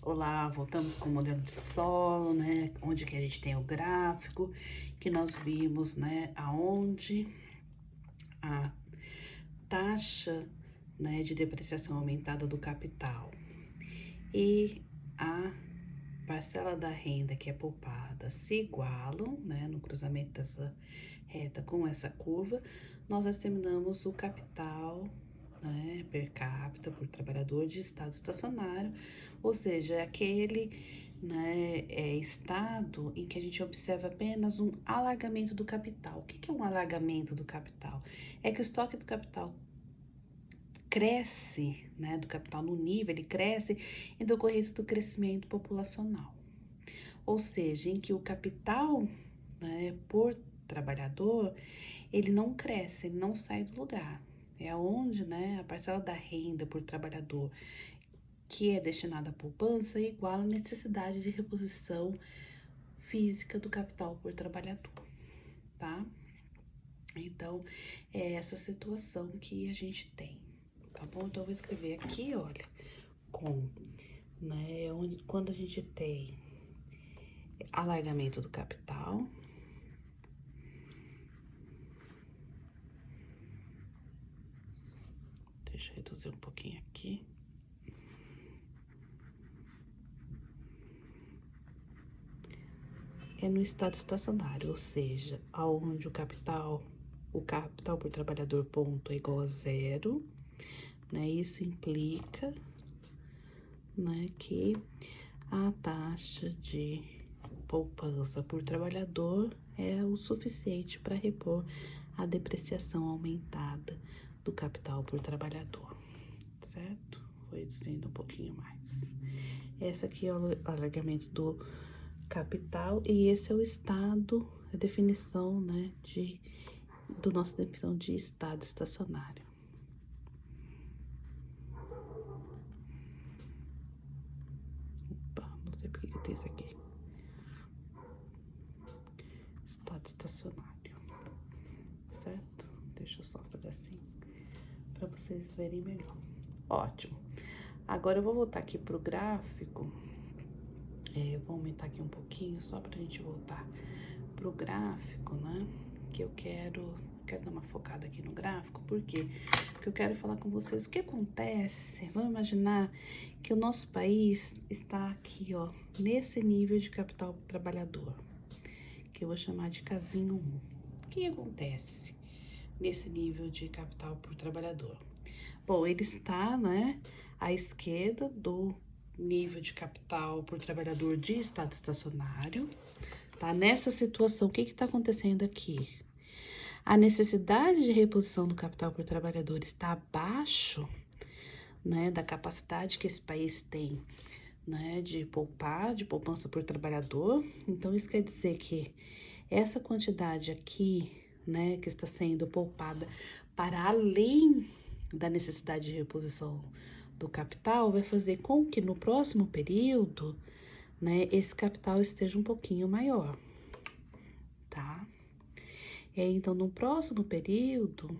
Olá, voltamos com o modelo de solo, né? Onde que a gente tem o gráfico, que nós vimos, né? Aonde a taxa, né, de depreciação aumentada do capital e a parcela da renda que é poupada se igualam, né? No cruzamento dessa reta com essa curva, nós asseminamos o capital, né, per capita por trabalhador de estado estacionário, ou seja, é aquele, né, estado em que a gente observa apenas um alargamento do capital. O que que é um alargamento do capital? É que o estoque do capital cresce, né, do capital no nível, ele cresce em decorrência do crescimento populacional. Ou seja, em que o capital, né, por trabalhador, ele não cresce, ele não sai do lugar. É onde, né, a parcela da renda por trabalhador que é destinada à poupança é igual à necessidade de reposição física do capital por trabalhador, tá? Então, é essa situação que a gente tem, tá bom? Então, eu vou escrever aqui, olha, com, né, onde, quando a gente tem alargamento do capital, deixa eu reduzir um pouquinho aqui. É no estado estacionário, ou seja, aonde o capital por trabalhador ponto é igual a zero, né? Isso implica, né, que a taxa de poupança por trabalhador é o suficiente para repor a depreciação aumentada do capital por trabalhador, certo? Vou reduzindo um pouquinho mais. Essa aqui é o alargamento do capital e esse é o estado, a definição, né, do nossa definição de estado estacionário. Opa, não sei por que tem isso aqui. Estado estacionário, certo? Deixa eu só fazer assim, para vocês verem melhor. Ótimo. Agora eu vou voltar aqui pro gráfico. Vou aumentar aqui um pouquinho, só pra gente voltar pro gráfico, né? Que eu quero dar uma focada aqui no gráfico, por quê? Porque eu quero falar com vocês o que acontece. Vamos imaginar que o nosso país está aqui, ó, nesse nível de capital trabalhador, que eu vou chamar de casinho 1. O que acontece nesse nível de capital por trabalhador? Bom, ele está, né, à esquerda do nível de capital por trabalhador de estado estacionário, tá? Nessa situação, o que está acontecendo aqui? A necessidade de reposição do capital por trabalhador está abaixo, né, da capacidade que esse país tem, né, de poupar, de poupança por trabalhador. Então, isso quer dizer que essa quantidade aqui, né, que está sendo poupada para além da necessidade de reposição do capital, vai fazer com que no próximo período, né, esse capital esteja um pouquinho maior, tá? Então, no próximo período,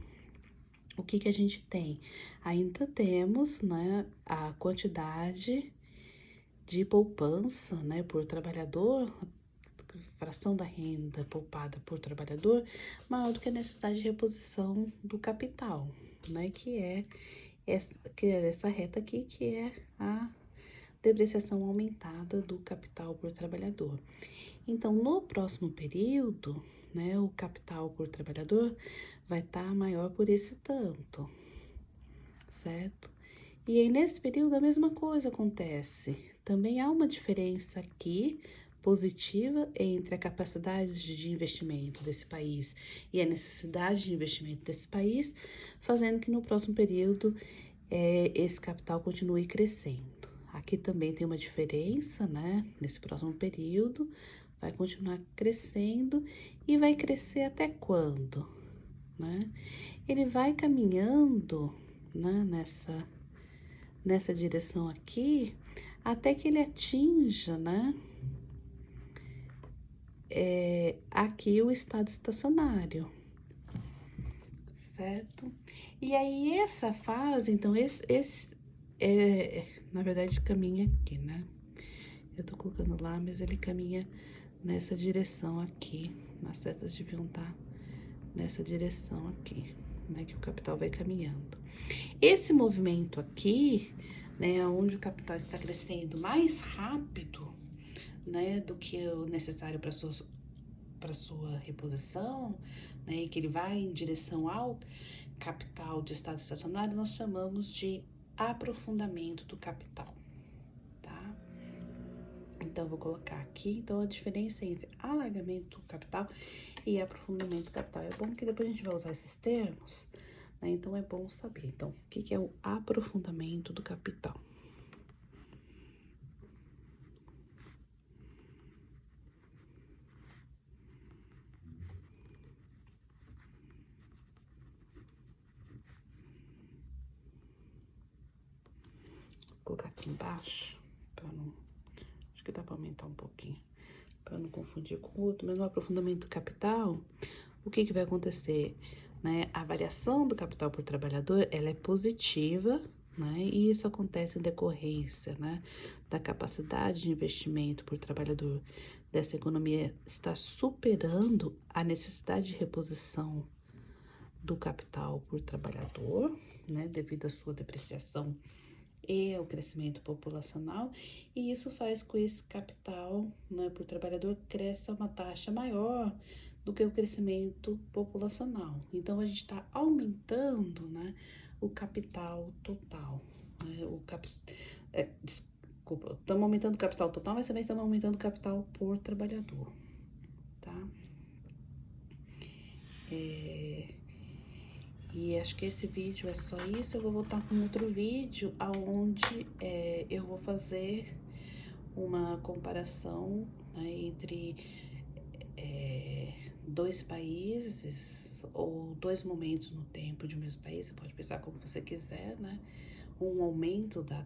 o que que a gente tem? Ainda temos, né, a quantidade de poupança, né, por trabalhador, fração da renda poupada por trabalhador, maior do que a necessidade de reposição do capital, né, que é essa reta aqui, que é a depreciação aumentada do capital por trabalhador. Então, no próximo período, né, o capital por trabalhador vai estar maior por esse tanto, certo? E aí, nesse período, a mesma coisa acontece. Também há uma diferença aqui positiva entre a capacidade de investimento desse país e a necessidade de investimento desse país, fazendo que no próximo período esse capital continue crescendo. Aqui também tem uma diferença, né? Nesse próximo período, vai continuar crescendo e vai crescer até quando, né? Ele vai caminhando, né, nessa direção aqui, até que ele atinja, né, aqui o estado estacionário, certo? E aí, essa fase, então, na verdade, caminha aqui, né? Eu tô colocando lá, mas ele caminha nessa direção aqui. As setas deviam estar nessa direção aqui, né? Que o capital vai caminhando. Esse movimento aqui, né? Onde o capital está crescendo mais rápido, né? Do que o necessário para sua reposição, né? E que ele vai em direção ao capital de estado estacionário, nós chamamos de aprofundamento do capital, tá? Então, vou colocar aqui, então, a diferença entre alargamento capital e aprofundamento capital. É bom que depois a gente vai usar esses termos, né? Então, é bom saber. Então, o que é o aprofundamento do capital? Vou colocar aqui embaixo, para não... Acho que dá para aumentar um pouquinho, para não confundir com o outro. Mas no aprofundamento capital, o que vai acontecer, né? A variação do capital por trabalhador, ela é positiva, né? E isso acontece em decorrência, né? Da capacidade de investimento por trabalhador dessa economia está superando a necessidade de reposição do capital por trabalhador, né? Devido à sua depreciação e o crescimento populacional, e isso faz com que esse capital, né, por trabalhador cresça uma taxa maior do que o crescimento populacional. Então, a gente está aumentando, né, o capital total. Né, desculpa, estamos aumentando o capital total, mas também estamos aumentando o capital por trabalhador, tá? E acho que esse vídeo é só isso. Eu vou voltar com outro vídeo aonde eu vou fazer uma comparação, né, entre dois países ou dois momentos no tempo de um mesmo país. Você pode pensar como você quiser, né? Um aumento da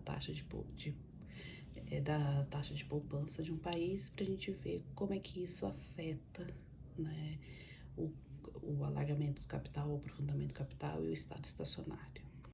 da taxa de poupança de um país para a gente ver como é que isso afeta, né, o, o alargamento do capital, o aprofundamento do capital e o estado estacionário.